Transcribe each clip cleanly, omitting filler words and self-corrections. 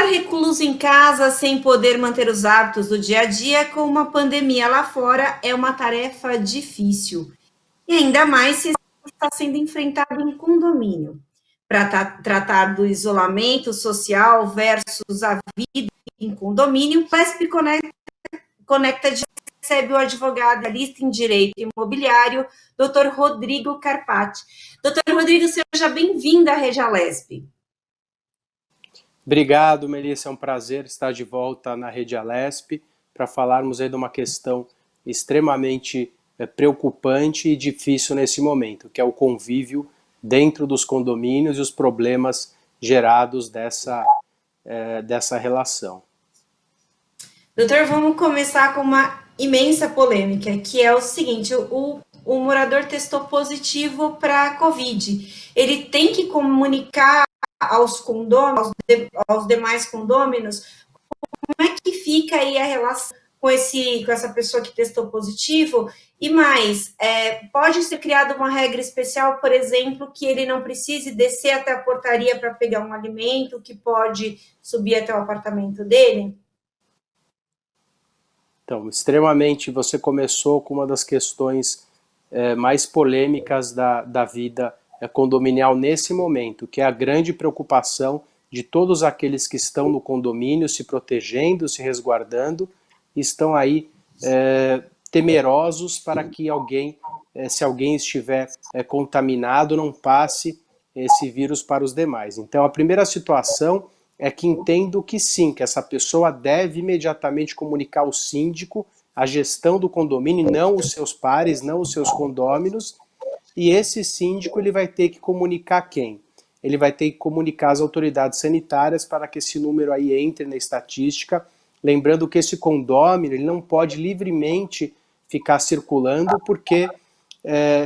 recluso em casa sem poder manter os hábitos do dia a dia com uma pandemia lá fora é uma tarefa difícil. E ainda mais se está sendo enfrentado em condomínio. Para tratar do isolamento social versus a vida em condomínio, o PESP Conecta recebe o advogado analista em direito imobiliário, Dr. Rodrigo Carpati. Dr. Rodrigo, seja bem-vindo à Regialesp. Obrigado, Melissa. É um prazer estar de volta na Rede Alesp para falarmos aí de uma questão extremamente preocupante e difícil nesse momento, que é o convívio dentro dos condomínios e os problemas gerados dessa relação. Doutor, vamos começar com uma imensa polêmica, que é o seguinte: o morador testou positivo para a Covid. Ele tem que comunicar aos condôminos, aos demais condôminos, como é que fica aí a relação com essa pessoa que testou positivo? E mais, pode ser criada uma regra especial, por exemplo, que ele não precise descer até a portaria para pegar um alimento, que pode subir até o apartamento dele? Então, você começou com uma das questões mais polêmicas da vida condominial nesse momento, que é a grande preocupação de todos aqueles que estão no condomínio se protegendo, se resguardando, estão aí temerosos para que se alguém estiver contaminado, não passe esse vírus para os demais. Então, a primeira situação é que entendo que sim, que essa pessoa deve imediatamente comunicar ao síndico a gestão do condomínio, não os seus pares, não os seus condôminos, e esse síndico ele vai ter que comunicar quem? Ele vai ter que comunicar as autoridades sanitárias para que esse número aí entre na estatística, lembrando que esse condômino ele não pode livremente ficar circulando, porque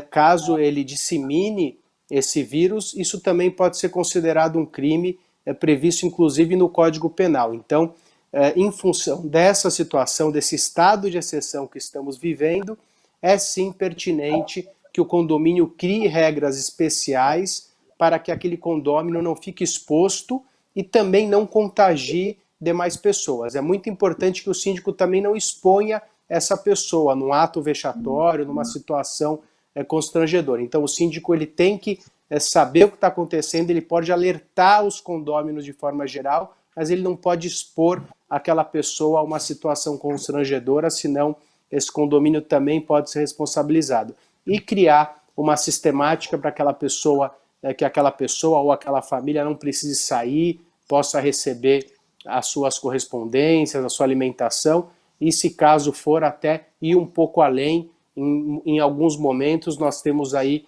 caso ele dissemine esse vírus, isso também pode ser considerado um crime previsto inclusive no Código Penal. Então, em função dessa situação, desse estado de exceção que estamos vivendo, é sim pertinente que o condomínio crie regras especiais para que aquele condômino não fique exposto e também não contagie demais pessoas. É muito importante que o síndico também não exponha essa pessoa num ato vexatório, numa situação constrangedora. Então, o síndico ele tem que saber o que está acontecendo, ele pode alertar os condôminos de forma geral, mas ele não pode expor aquela pessoa a uma situação constrangedora, senão esse condomínio também pode ser responsabilizado. E criar uma sistemática para aquela pessoa, que aquela pessoa ou aquela família não precise sair, possa receber as suas correspondências, a sua alimentação, e se caso for até ir um pouco além, em alguns momentos nós temos aí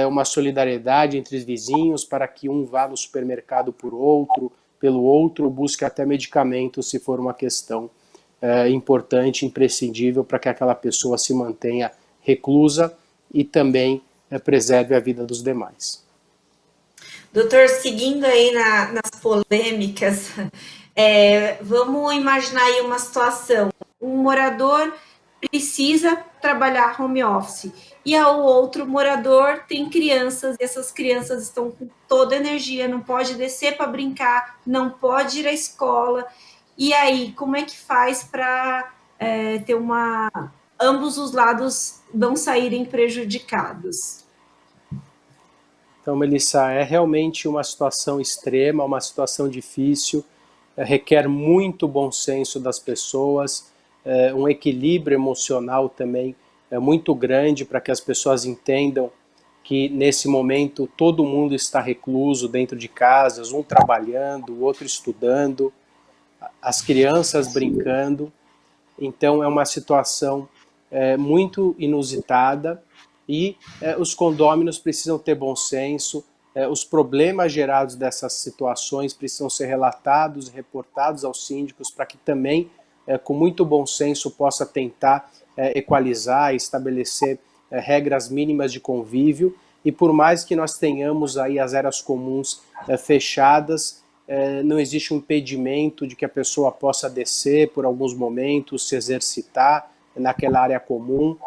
uma solidariedade entre os vizinhos para que um vá no supermercado pelo outro, busque até medicamentos se for uma questão importante, imprescindível para que aquela pessoa se mantenha reclusa e também preserve a vida dos demais. Doutor, seguindo aí nas polêmicas, vamos imaginar aí uma situação: um morador precisa trabalhar home office e o outro morador tem crianças e essas crianças estão com toda a energia, não pode descer para brincar, não pode ir à escola. E aí, como é que faz para ter ambos os lados não saírem prejudicados? Então, Melissa, é realmente uma situação extrema, uma situação difícil, requer muito bom senso das pessoas, um equilíbrio emocional também muito grande para que as pessoas entendam que nesse momento todo mundo está recluso dentro de casas, um trabalhando, o outro estudando, as crianças brincando. Então é uma situação muito inusitada e os condôminos precisam ter bom senso, os problemas gerados dessas situações precisam ser relatados e reportados aos síndicos para que também, com muito bom senso, possa tentar equalizar e estabelecer regras mínimas de convívio. E por mais que nós tenhamos aí as áreas comuns fechadas, não existe um impedimento de que a pessoa possa descer por alguns momentos, se exercitar naquela área comum,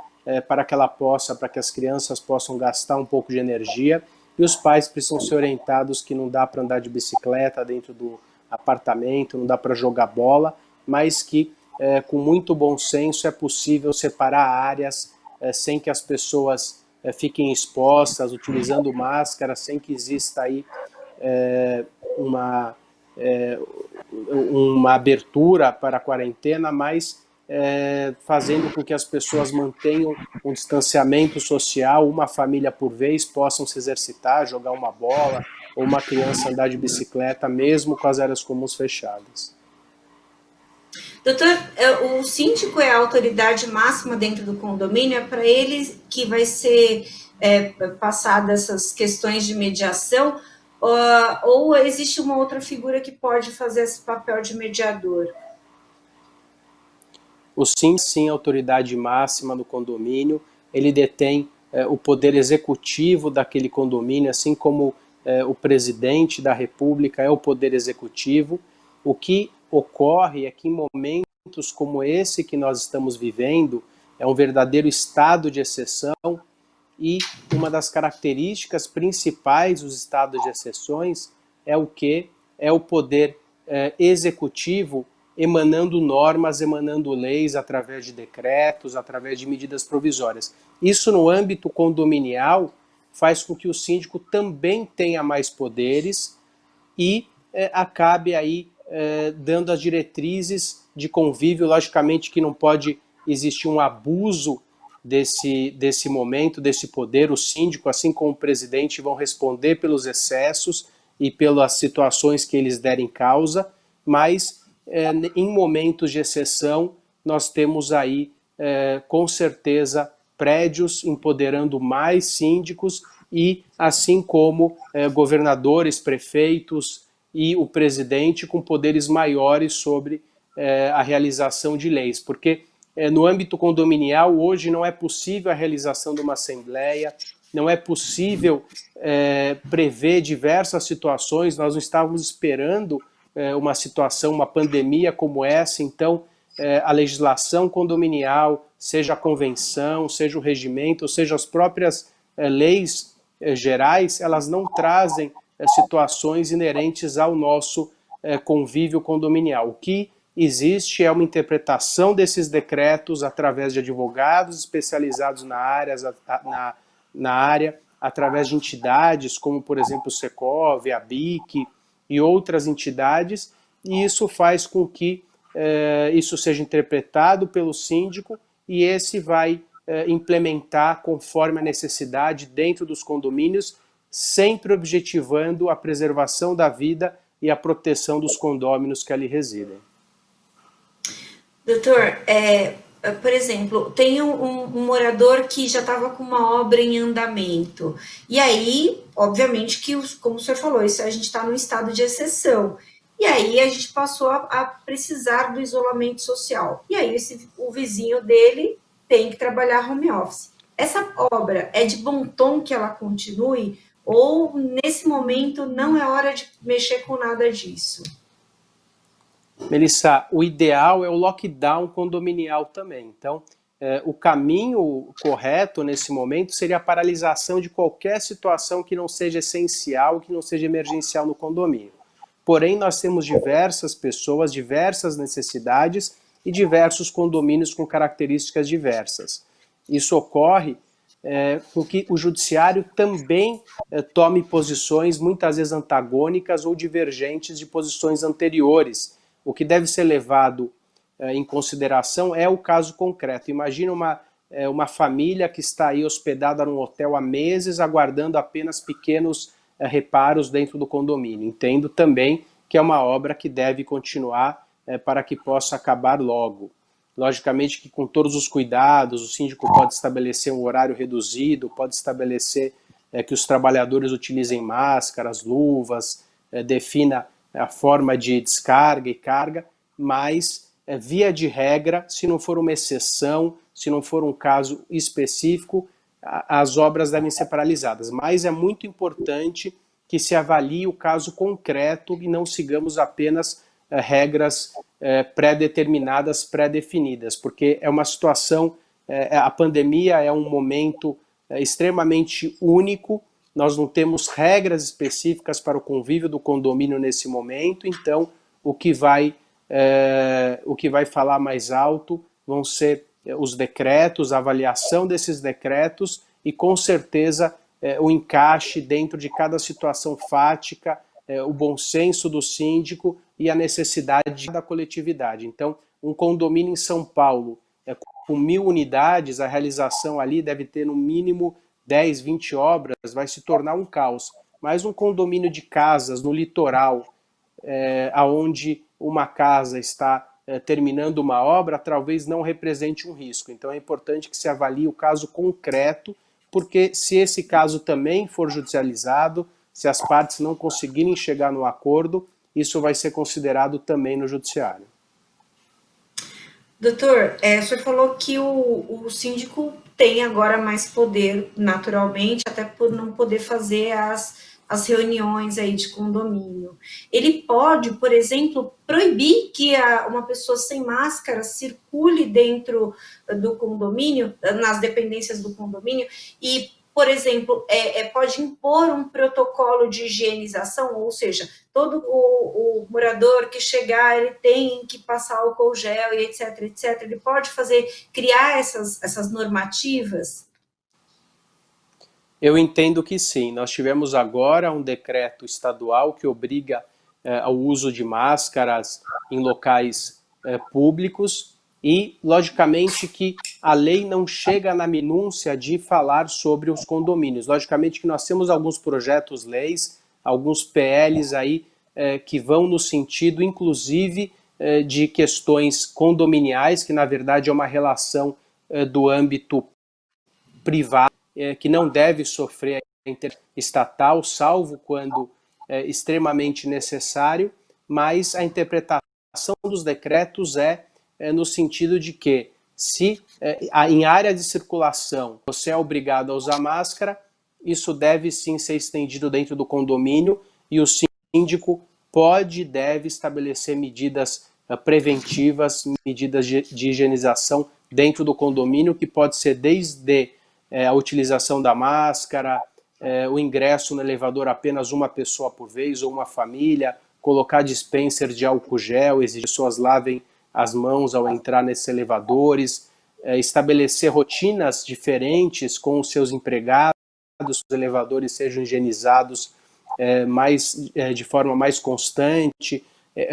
para que as crianças possam gastar um pouco de energia, e os pais precisam ser orientados que não dá para andar de bicicleta dentro do apartamento, não dá para jogar bola, mas que com muito bom senso é possível separar áreas sem que as pessoas fiquem expostas, utilizando máscara, sem que exista aí uma, uma abertura para a quarentena, mas fazendo com que as pessoas mantenham um distanciamento social, uma família por vez, possam se exercitar, jogar uma bola, ou uma criança andar de bicicleta, mesmo com as áreas comuns fechadas. Doutor, o síndico é a autoridade máxima dentro do condomínio, é para ele que vai ser passada essas questões de mediação, ou existe uma outra figura que pode fazer esse papel de mediador? O síndico, sim, é a autoridade máxima do condomínio, ele detém o poder executivo daquele condomínio, assim como o presidente da República é o poder executivo. O que ocorre é que em momentos como esse que nós estamos vivendo, é um verdadeiro estado de exceção, e uma das características principais dos estados de exceções é o que? É o poder executivo emanando normas, emanando leis através de decretos, através de medidas provisórias. Isso no âmbito condominial faz com que o síndico também tenha mais poderes e acabe aí dando as diretrizes de convívio. Logicamente que não pode existir um abuso desse momento, desse poder. O síndico, assim como o presidente, vão responder pelos excessos e pelas situações que eles derem causa, mas em momentos de exceção nós temos aí com certeza prédios empoderando mais síndicos e assim como governadores, prefeitos e o presidente com poderes maiores sobre a realização de leis, porque no âmbito condominial hoje não é possível a realização de uma assembleia, não é possível prever diversas situações. Nós não estávamos esperando uma situação, uma pandemia como essa, então a legislação condominial, seja a convenção, seja o regimento, ou seja as próprias leis gerais, elas não trazem situações inerentes ao nosso convívio condominial. O que existe é uma interpretação desses decretos através de advogados especializados na área, através de entidades como, por exemplo, o Secov, a BIC e outras entidades, e isso faz com que isso seja interpretado pelo síndico e esse vai implementar conforme a necessidade dentro dos condomínios, sempre objetivando a preservação da vida e a proteção dos condôminos que ali residem. Doutor, por exemplo, tem um morador que já estava com uma obra em andamento. E aí, obviamente, que, como o senhor falou, isso a gente está num estado de exceção. E aí a gente passou a precisar do isolamento social. E aí o vizinho dele tem que trabalhar home office. Essa obra é de bom tom que ela continue? Ou nesse momento não é hora de mexer com nada disso? Melissa, o ideal é o lockdown condominial também. Então, o caminho correto nesse momento seria a paralisação de qualquer situação que não seja essencial, que não seja emergencial no condomínio. Porém, nós temos diversas pessoas, diversas necessidades e diversos condomínios com características diversas. Isso ocorre com que o judiciário também tome posições muitas vezes antagônicas ou divergentes de posições anteriores. O que deve ser levado em consideração é o caso concreto. Imagina uma família que está aí hospedada num hotel há meses, aguardando apenas pequenos reparos dentro do condomínio. Entendo também que é uma obra que deve continuar para que possa acabar logo. Logicamente que com todos os cuidados, o síndico pode estabelecer um horário reduzido, pode estabelecer que os trabalhadores utilizem máscaras, luvas, defina a forma de descarga e carga, mas via de regra, se não for uma exceção, se não for um caso específico, as obras devem ser paralisadas. Mas é muito importante que se avalie o caso concreto e não sigamos apenas regras pré-determinadas, pré-definidas, porque é uma situação, a pandemia é um momento extremamente único. Nós não temos regras específicas para o convívio do condomínio nesse momento, então o que vai falar mais alto vão ser os decretos, a avaliação desses decretos e, com certeza, o encaixe dentro de cada situação fática, o bom senso do síndico e a necessidade da coletividade. Então, um condomínio em São Paulo, com 1.000 unidades, a realização ali deve ter no mínimo 10, 20 obras, vai se tornar um caos. Mas um condomínio de casas no litoral, aonde uma casa está terminando uma obra, talvez não represente um risco. Então é importante que se avalie o caso concreto, porque se esse caso também for judicializado, se as partes não conseguirem chegar no acordo, isso vai ser considerado também no judiciário. Doutor, o senhor falou que o síndico tem agora mais poder, naturalmente, até por não poder fazer as reuniões aí de condomínio. Ele pode, por exemplo, proibir que uma pessoa sem máscara circule dentro do condomínio, nas dependências do condomínio, e, por exemplo, pode impor um protocolo de higienização, ou seja, todo o morador que chegar, ele tem que passar álcool gel e etc, etc. Ele pode criar essas normativas? Eu entendo que sim. Nós tivemos agora um decreto estadual que obriga ao uso de máscaras em locais públicos e, logicamente, que a lei não chega na minúcia de falar sobre os condomínios. Logicamente que nós temos alguns projetos-leis, alguns PLs aí que vão no sentido, inclusive, de questões condominiais, que na verdade é uma relação do âmbito privado, que não deve sofrer a interestatal, salvo quando extremamente necessário, mas a interpretação dos decretos no sentido de que, se em área de circulação você é obrigado a usar máscara, isso deve sim ser estendido dentro do condomínio e o síndico pode e deve estabelecer medidas preventivas, medidas de higienização dentro do condomínio, que pode ser desde a utilização da máscara, o ingresso no elevador apenas uma pessoa por vez ou uma família, colocar dispenser de álcool gel, exigir que as pessoas lavem as mãos ao entrar nesses elevadores, estabelecer rotinas diferentes com os seus empregados, que os elevadores sejam higienizados de forma mais constante.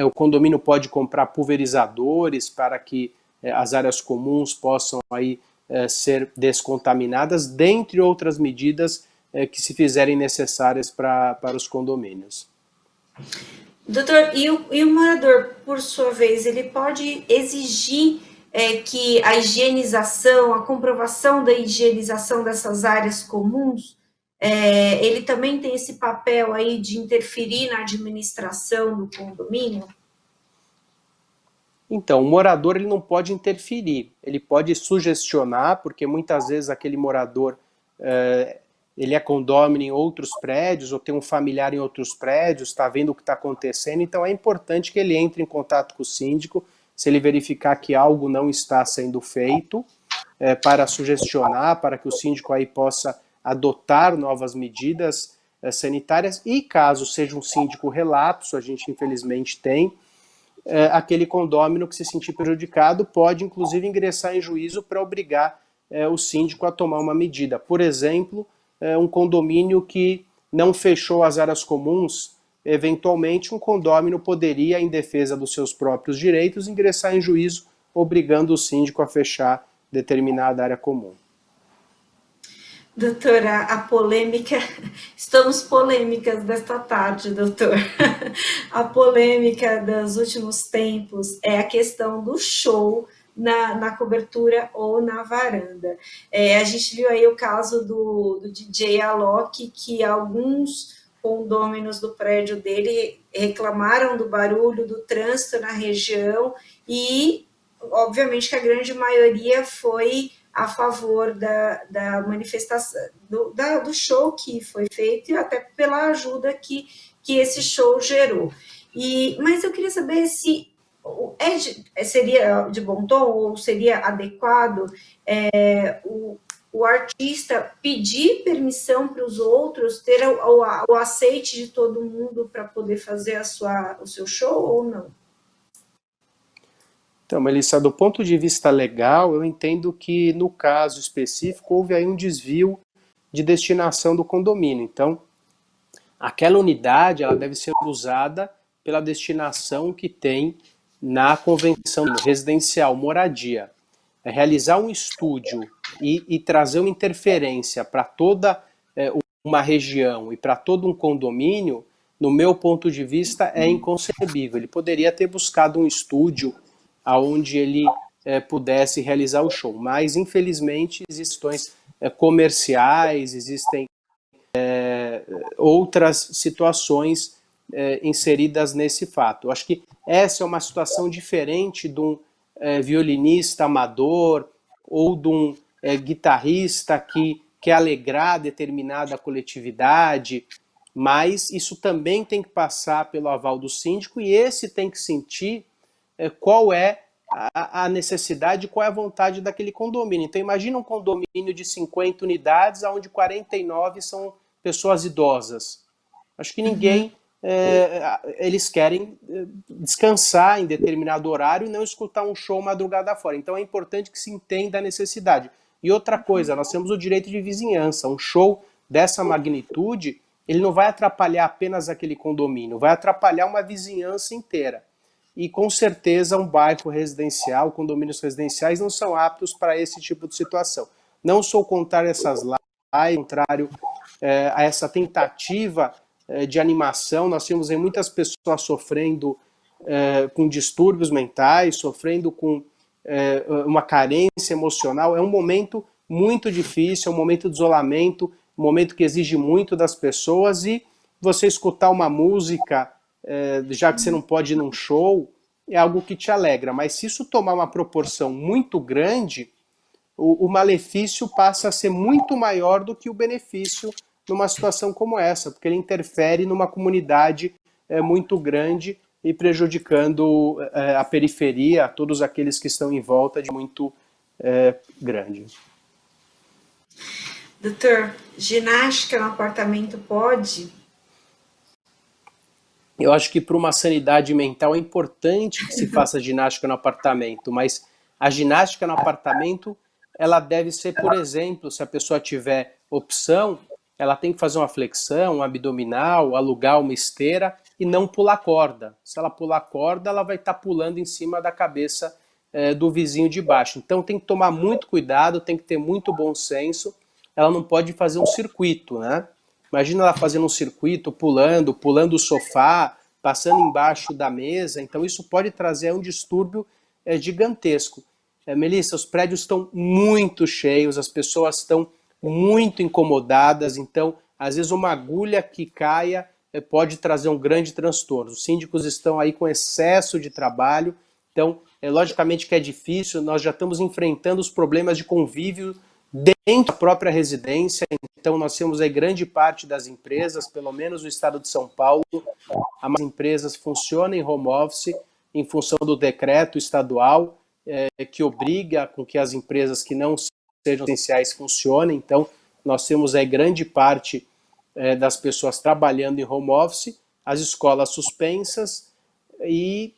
O condomínio pode comprar pulverizadores para que as áreas comuns possam aí ser descontaminadas, dentre outras medidas que se fizerem necessárias para os condomínios. Doutor, e o morador, por sua vez, ele pode exigir que a higienização, a comprovação da higienização dessas áreas comuns, ele também tem esse papel aí de interferir na administração do condomínio? Então, o morador ele não pode interferir, ele pode sugestionar, porque muitas vezes aquele morador ele é condômino em outros prédios, ou tem um familiar em outros prédios, está vendo o que está acontecendo, então é importante que ele entre em contato com o síndico, se ele verificar que algo não está sendo feito, para sugestionar, para que o síndico aí possa adotar novas medidas sanitárias, e caso seja um síndico relapso, a gente infelizmente tem, aquele condômino que se sentir prejudicado pode inclusive ingressar em juízo para obrigar o síndico a tomar uma medida. Por exemplo, um condomínio que não fechou as áreas comuns, eventualmente um condômino poderia, em defesa dos seus próprios direitos, ingressar em juízo obrigando o síndico a fechar determinada área comum. Doutora, a polêmica, estamos polêmicas desta tarde, doutor. A polêmica dos últimos tempos é a questão do show na cobertura ou na varanda. A gente viu aí o caso do DJ Alok, que alguns condôminos do prédio dele reclamaram do barulho, do trânsito na região e, obviamente, que a grande maioria foi a favor da manifestação, do show que foi feito e até pela ajuda que esse show gerou. Mas eu queria saber se seria de bom tom ou seria adequado o artista pedir permissão para os outros, ter o aceite de todo mundo para poder fazer o seu show ou não? Então, Melissa, do ponto de vista legal, eu entendo que no caso específico houve aí um desvio de destinação do condomínio. Então, aquela unidade ela deve ser usada pela destinação que tem na convenção residencial, moradia. Realizar um estúdio e trazer uma interferência para toda uma região e para todo um condomínio, no meu ponto de vista, é inconcebível. Ele poderia ter buscado um estúdio onde ele pudesse realizar o show, mas infelizmente existem comerciais, existem outras situações inseridas nesse fato. Eu acho que essa é uma situação diferente de um violinista amador ou de um guitarrista que quer alegrar determinada coletividade, mas isso também tem que passar pelo aval do síndico e esse tem que sentir qual é a necessidade, qual é a vontade daquele condomínio. Então imagina um condomínio de 50 unidades, onde 49 são pessoas idosas. Acho que ninguém, eles querem descansar em determinado horário e não escutar um show madrugada fora. Então é importante que se entenda a necessidade. E outra coisa, nós temos o direito de vizinhança. Um show dessa magnitude, ele não vai atrapalhar apenas aquele condomínio, vai atrapalhar uma vizinhança inteira. E com certeza um bairro residencial, condomínios residenciais não são aptos para esse tipo de situação. Não sou contrário a essas lives, contrário a essa tentativa de animação. Nós temos aí muitas pessoas sofrendo com distúrbios mentais, sofrendo com uma carência emocional. É um momento muito difícil, é um momento de isolamento, um momento que exige muito das pessoas e você escutar uma música já que você não pode ir num show, é algo que te alegra. Mas se isso tomar uma proporção muito grande, o malefício passa a ser muito maior do que o benefício numa situação como essa, porque ele interfere numa comunidade muito grande e prejudicando a periferia, todos aqueles que estão em volta de muito grande. Doutor, ginástica no apartamento pode? Eu acho que para uma sanidade mental é importante que se faça ginástica no apartamento, mas a ginástica no apartamento, ela deve ser, por exemplo, se a pessoa tiver opção, ela tem que fazer uma flexão, um abdominal, alugar uma esteira e não pular corda. Se ela pular corda, ela vai estar pulando em cima da cabeça do vizinho de baixo. Então tem que tomar muito cuidado, tem que ter muito bom senso. Ela não pode fazer um circuito, né? Imagina ela fazendo um circuito, pulando o sofá, passando embaixo da mesa. Então isso pode trazer um distúrbio gigantesco. Melissa, os prédios estão muito cheios, as pessoas estão muito incomodadas, então às vezes uma agulha que caia pode trazer um grande transtorno. Os síndicos estão aí com excesso de trabalho, então logicamente que é difícil, nós já estamos enfrentando os problemas de convívio dentro da própria residência. Então nós temos aí grande parte das empresas, pelo menos no estado de São Paulo, as empresas funcionam em home office em função do decreto estadual que obriga com que as empresas que não sejam essenciais funcionem. Então nós temos aí grande parte das pessoas trabalhando em home office, as escolas suspensas e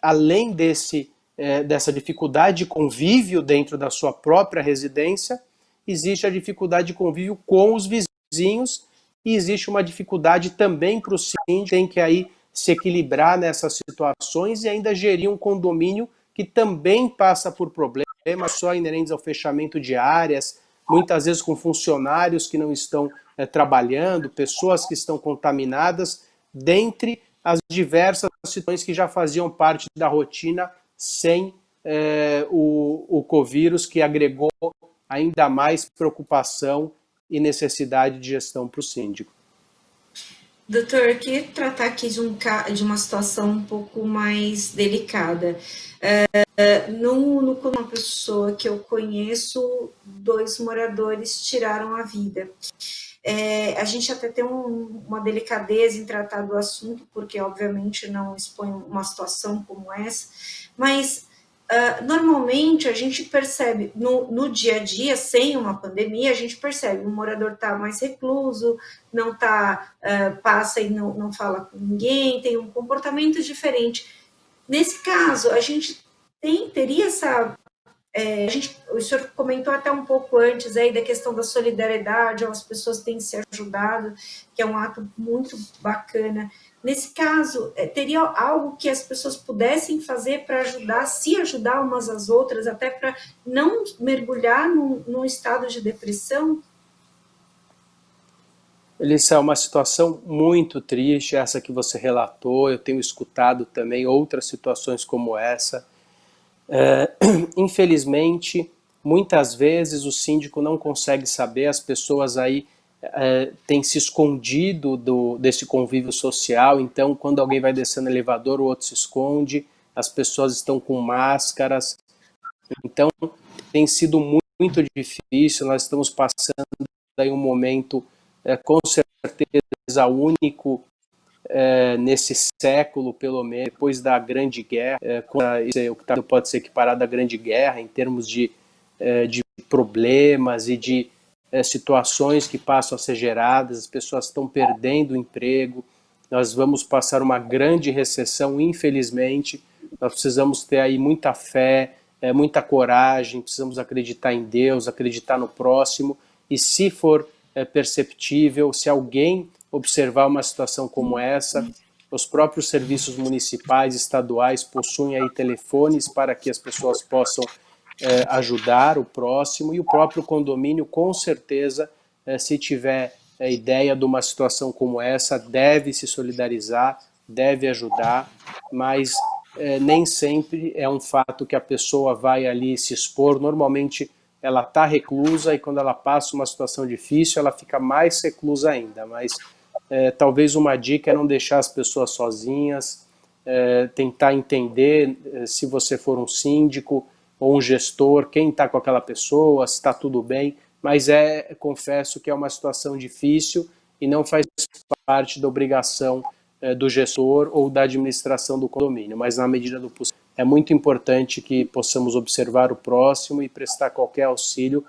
além dessa dificuldade de convívio dentro da sua própria residência, existe a dificuldade de convívio com os vizinhos e existe uma dificuldade também para o síndico, tem que aí se equilibrar nessas situações e ainda gerir um condomínio que também passa por problemas só inerentes ao fechamento de áreas, muitas vezes com funcionários que não estão trabalhando, pessoas que estão contaminadas, dentre as diversas situações que já faziam parte da rotina sem o covírus, que agregou ainda mais preocupação e necessidade de gestão para o síndico. Doutor, eu queria tratar aqui de uma situação um pouco mais delicada. Uma pessoa que eu conheço, 2 moradores tiraram a vida. A gente até tem uma delicadeza em tratar do assunto, porque obviamente não expõe uma situação como essa, mas normalmente a gente percebe no dia a dia, sem uma pandemia, a gente percebe o morador está mais recluso, não passa e não fala com ninguém, tem um comportamento diferente. Nesse caso, a gente teria essa... o senhor comentou até um pouco antes aí da questão da solidariedade, as pessoas têm se ajudado, que é um ato muito bacana. Nesse caso, teria algo que as pessoas pudessem fazer para ajudar, se ajudar umas às outras, até para não mergulhar num estado de depressão? Elissa, é uma situação muito triste, essa que você relatou. Eu tenho escutado também outras situações como essa. Infelizmente, muitas vezes o síndico não consegue saber, as pessoas aí têm se escondido desse convívio social, então quando alguém vai descer no elevador, o outro se esconde, as pessoas estão com máscaras, então tem sido muito difícil, nós estamos passando aí um momento com certeza único nesse século, pelo menos, depois da Grande Guerra, o que pode ser equiparado à Grande Guerra, em termos de problemas e de situações que passam a ser geradas, as pessoas estão perdendo o emprego, nós vamos passar uma grande recessão, infelizmente, nós precisamos ter aí muita fé, muita coragem, precisamos acreditar em Deus, acreditar no próximo, e se for perceptível, se alguém observar uma situação como essa, os próprios serviços municipais, estaduais possuem aí telefones para que as pessoas possam ajudar o próximo, e o próprio condomínio, com certeza, se tiver ideia de uma situação como essa, deve se solidarizar, deve ajudar, mas nem sempre é um fato que a pessoa vai ali se expor. Normalmente ela está reclusa e quando ela passa uma situação difícil, ela fica mais reclusa ainda, mas talvez uma dica é não deixar as pessoas sozinhas, tentar entender se você for um síndico ou um gestor, quem está com aquela pessoa, se está tudo bem, mas confesso que é uma situação difícil e não faz parte da obrigação do gestor ou da administração do condomínio, mas na medida do possível é muito importante que possamos observar o próximo e prestar qualquer auxílio,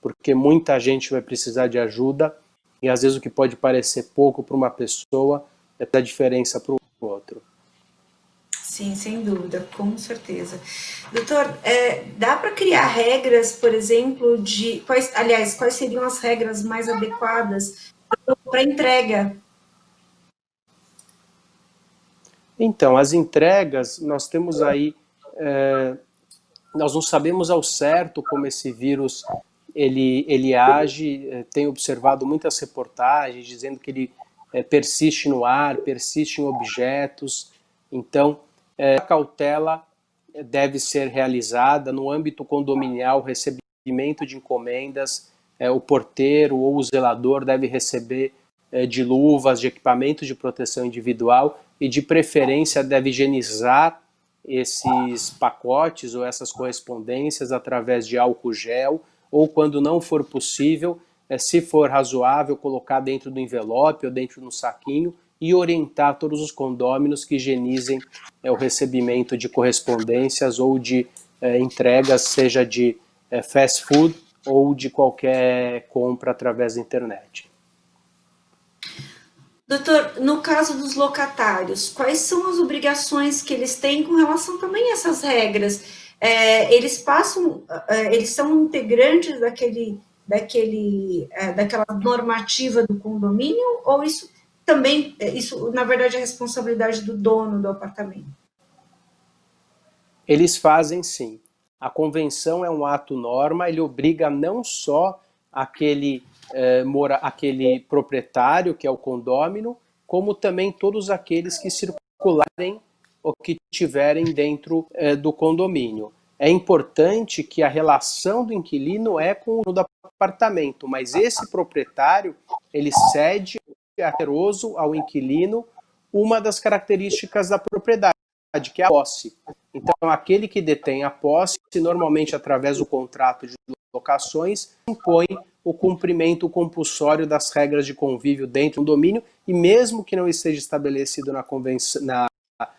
porque muita gente vai precisar de ajuda e às vezes o que pode parecer pouco para uma pessoa é a diferença para o outro. Sim, sem dúvida, com certeza. Doutor, dá para criar regras, por exemplo, quais seriam as regras mais adequadas para entrega? Então, as entregas, nós temos aí, nós não sabemos ao certo como esse vírus ele age, tem observado muitas reportagens dizendo que ele persiste no ar, persiste em objetos, então a cautela deve ser realizada no âmbito condominial, recebimento de encomendas, o porteiro ou o zelador deve receber de luvas, de equipamentos de proteção individual e de preferência deve higienizar esses pacotes ou essas correspondências através de álcool gel ou quando não for possível, se for razoável, colocar dentro do envelope ou dentro do saquinho e orientar todos os condôminos que higienizem o recebimento de correspondências ou de entregas, seja de fast food ou de qualquer compra através da internet. Doutor, no caso dos locatários, quais são as obrigações que eles têm com relação também a essas regras? Eles eles são integrantes daquela normativa do condomínio, ou isso também, isso na verdade é responsabilidade do dono do apartamento? Eles fazem sim. A convenção é um ato norma, ele obriga não só aquele proprietário, que é o condômino, como também todos aqueles que circularem ou que estiverem dentro do condomínio. É importante que a relação do inquilino é com o do apartamento, mas esse proprietário, ele cede ao inquilino uma das características da propriedade, que é a posse. Então, aquele que detém a posse, normalmente através do contrato de locações, impõe o cumprimento compulsório das regras de convívio dentro do condomínio e mesmo que não esteja estabelecido na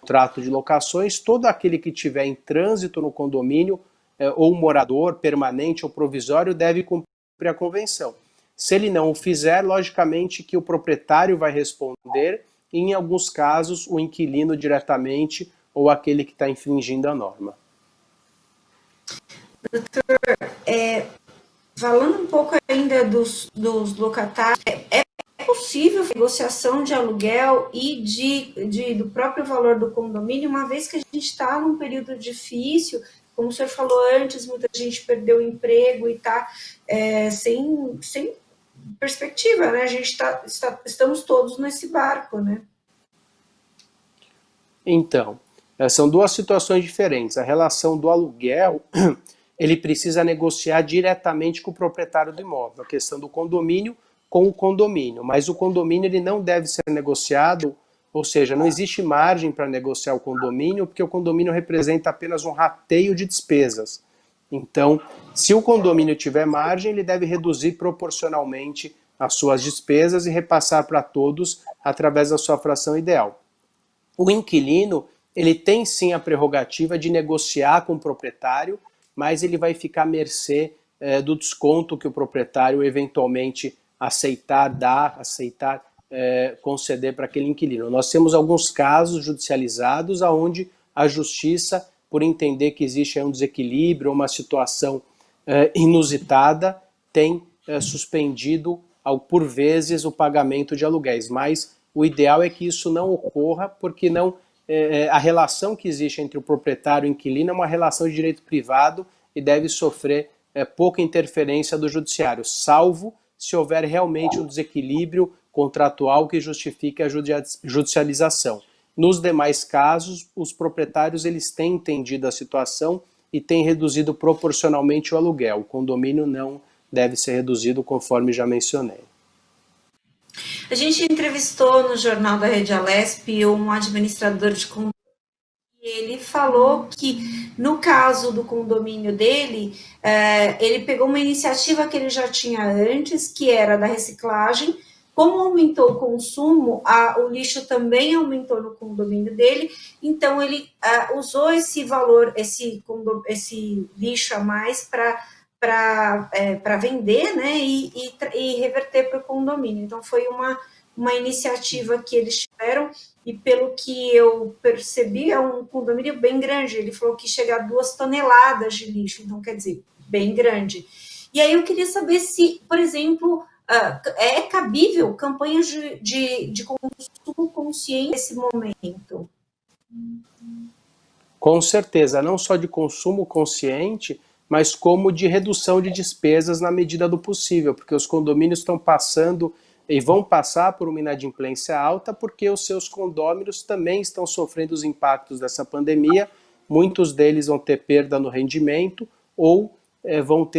contrato de locações, todo aquele que tiver em trânsito no condomínio ou morador permanente ou provisório deve cumprir a convenção. Se ele não o fizer, logicamente que o proprietário vai responder e, em alguns casos, o inquilino diretamente ou aquele que está infringindo a norma. Falando um pouco ainda dos locatários, é possível negociação de aluguel e do próprio valor do condomínio, uma vez que a gente está num período difícil, como o senhor falou antes, muita gente perdeu o emprego e está sem perspectiva, né? A gente estamos todos nesse barco, né? Então, são duas situações diferentes. A relação do aluguel, ele precisa negociar diretamente com o proprietário do imóvel, a questão do condomínio com o condomínio, mas o condomínio ele não deve ser negociado, ou seja, não existe margem para negociar o condomínio, porque o condomínio representa apenas um rateio de despesas. Então, se o condomínio tiver margem, ele deve reduzir proporcionalmente as suas despesas e repassar para todos através da sua fração ideal. O inquilino, ele tem sim a prerrogativa de negociar com o proprietário, mas ele vai ficar à mercê do desconto que o proprietário eventualmente aceitar conceder para aquele inquilino. Nós temos alguns casos judicializados onde a justiça, por entender que existe um desequilíbrio, uma situação inusitada, tem suspendido, por vezes, o pagamento de aluguéis. Mas o ideal é que isso não ocorra, porque não, a relação que existe entre o proprietário e o inquilino é uma relação de direito privado e deve sofrer pouca interferência do judiciário, salvo se houver realmente um desequilíbrio contratual que justifique a judicialização. Nos demais casos, os proprietários eles têm entendido a situação e têm reduzido proporcionalmente o aluguel. O condomínio não deve ser reduzido, conforme já mencionei. A gente entrevistou no Jornal da Rede Alesp um administrador de condomínio e ele falou que, no caso do condomínio dele, ele pegou uma iniciativa que ele já tinha antes, que era da reciclagem. Como aumentou o consumo, o lixo também aumentou no condomínio dele, então ele usou esse valor, esse lixo a mais para vender, né, e reverter para o condomínio. Então, foi uma iniciativa que eles tiveram, e pelo que eu percebi, é um condomínio bem grande. Ele falou que chega a 2 toneladas de lixo, então, quer dizer, bem grande. E aí eu queria saber se, por exemplo, é cabível campanhas de consumo consciente nesse momento? Com certeza, não só de consumo consciente, mas como de redução de despesas na medida do possível, porque os condomínios estão passando e vão passar por uma inadimplência alta, porque os seus condôminos também estão sofrendo os impactos dessa pandemia. Muitos deles vão ter perda no rendimento ou vão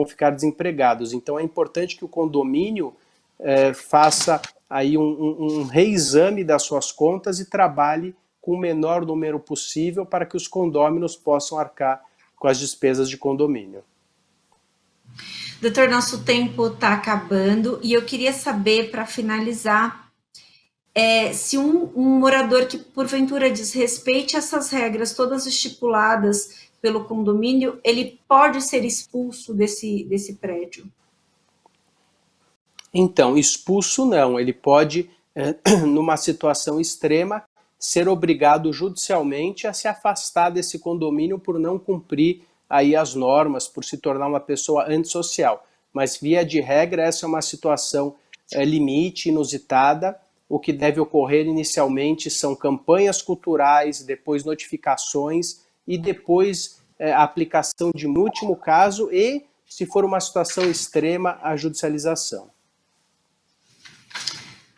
ficar desempregados. Então é importante que o condomínio faça aí um reexame das suas contas e trabalhe com o menor número possível para que os condôminos possam arcar com as despesas de condomínio. Doutor, nosso tempo está acabando e eu queria saber, para finalizar, se um morador que porventura desrespeite essas regras todas estipuladas pelo condomínio, ele pode ser expulso desse prédio? Então, expulso não, ele pode, numa situação extrema, ser obrigado judicialmente a se afastar desse condomínio por não cumprir aí as normas, por se tornar uma pessoa antissocial. Mas, via de regra, essa é uma situação limite, inusitada. O que deve ocorrer inicialmente são campanhas culturais, depois notificações e depois a aplicação de, no último caso, e, se for uma situação extrema, a judicialização.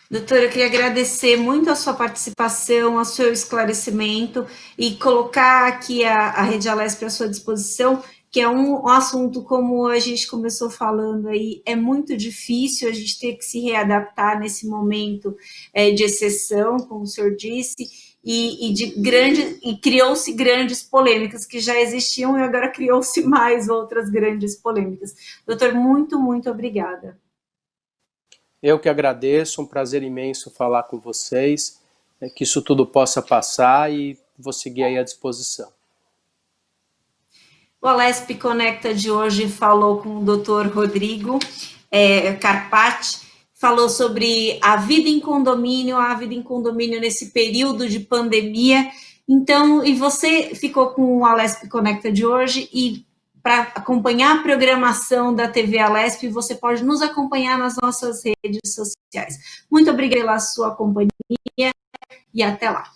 Doutora, eu queria agradecer muito a sua participação, o seu esclarecimento e colocar aqui a Rede Alesp à sua disposição, que é um assunto, como a gente começou falando aí, é muito difícil, a gente ter que se readaptar nesse momento de exceção, como o senhor disse, e criou-se grandes polêmicas, que já existiam e agora criou-se mais outras grandes polêmicas. Doutor, muito, muito obrigada. Eu que agradeço, um prazer imenso falar com vocês, que isso tudo possa passar e vou seguir aí à disposição. O Alesp Conecta de hoje falou com o Dr. Rodrigo Carpati, falou sobre a vida em condomínio nesse período de pandemia, Então, e você ficou com o Alesp Conecta de hoje, e para acompanhar a programação da TV Alesp, você pode nos acompanhar nas nossas redes sociais. Muito obrigada pela sua companhia e até lá.